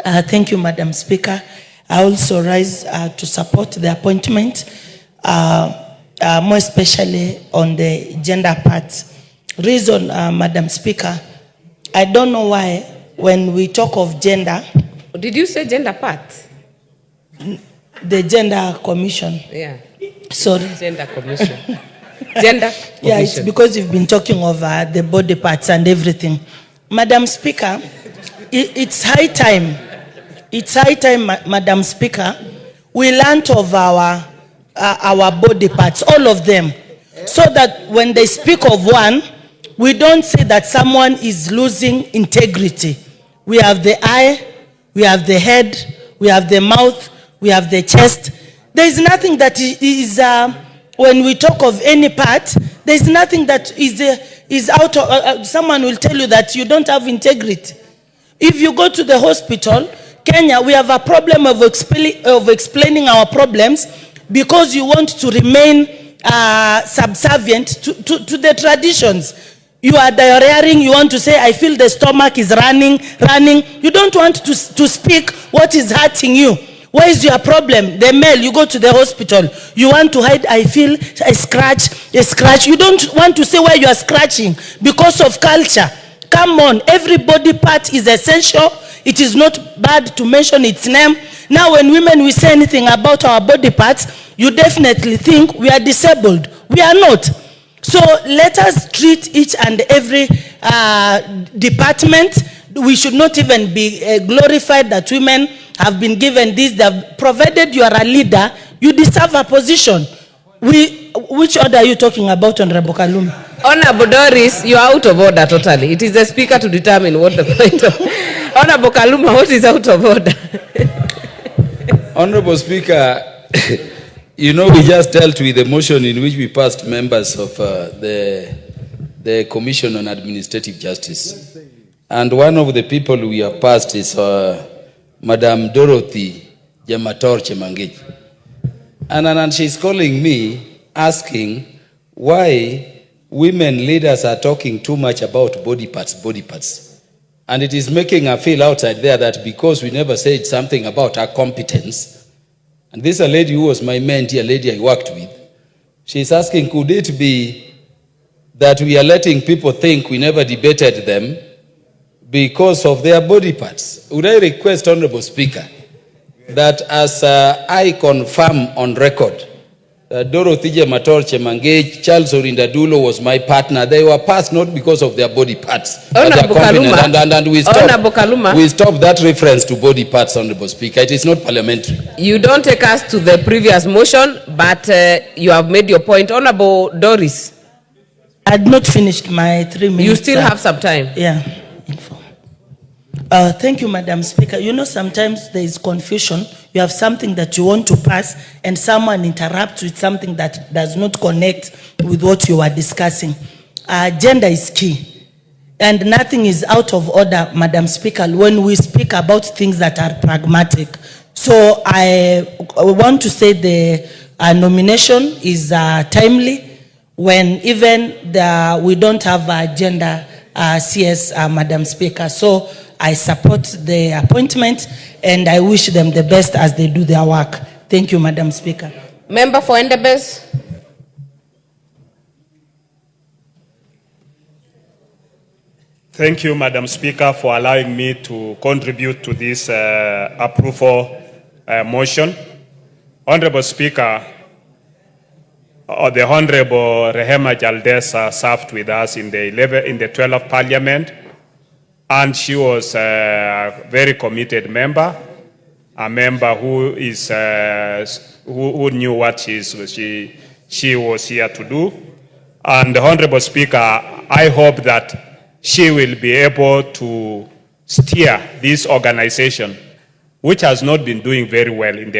Thank you, Madam Speaker. I also rise to support the appointment, more especially on the gender part. Reason, Madam Speaker, I don't know why when we talk of gender... Did you say gender part? The Gender Commission. Yeah. Sorry. Gender Commission. Gender Commission. Yeah, it's because you've been talking of the body parts and everything. Madam Speaker, it's high time. It's high time, Madam Speaker, we learned of our body parts, all of them, so that when they speak of one, we don't say that someone is losing integrity. We have the eye, we have the head, we have the mouth, we have the chest. There is nothing that is, when we talk of any part, there is nothing that is out of, someone will tell you that you don't have integrity. If you go to the hospital, Kenya, we have a problem of explaining our problems because you want to remain subservient to the traditions. You are diarrheaing, you want to say, I feel the stomach is running. You don't want to speak what is hurting you. Where is your problem? The male, you go to the hospital. You want to hide, I feel a scratch. You don't want to say where you are scratching because of culture. Come on, every body part is essential. It is not bad to mention its name. Now when women we say anything about our body parts, you definitely think we are disabled. We are not. So let us treat each and every department. We should not even be glorified that women have been given this. Provided you are a leader, you deserve a position. Which order are you talking about, Honorable Kaluma? Honorable Doris, you are out of order totally. It is the speaker to determine what the point of... Honorable Kaluma, what is out of order? Honorable Speaker, you know we just dealt with the motion in which we passed members of the Commission on Administrative Justice. And one of the people we have passed is Madam Dorothy Jamator Chemangej. And she's calling me, asking why women leaders are talking too much about body parts. And it is making her feel outside there that because we never said something about her competence, and this is a lady who was my mentee, a lady I worked with, she's asking, could it be that we are letting people think we never debated them because of their body parts? Would I request, Honorable Speaker, that as I confirm on record, Dorothy Jamator Chemangej, Charles Orindadulo was my partner. They were passed not because of their body parts, but their competence. And we stopped that reference to body parts, Honorable Speaker. It is not parliamentary. You don't take us to the previous motion, but you have made your point. Honorable Doris. I had not finished my 3 minutes. You still have some time. Yeah. Thank you, Madam Speaker. You know, sometimes there is confusion. You have something that you want to pass and someone interrupts with something that does not connect with what you are discussing. Gender is key. And nothing is out of order, Madam Speaker, when we speak about things that are pragmatic. So I want to say the nomination is timely when even we don't have a gender CS, Madam Speaker. So I support the appointment and I wish them the best as they do their work. Thank you, Madam Speaker. Member for Endebess. Thank you, Madam Speaker, for allowing me to contribute to this approval motion. Honorable Speaker, the Honorable Rehema Jaldesa served with us in the 12th Parliament. And she was a very committed member, a member who is who knew what she was here to do. And the Honorable Speaker, I hope that she will be able to steer this organization, which has not been doing very well in the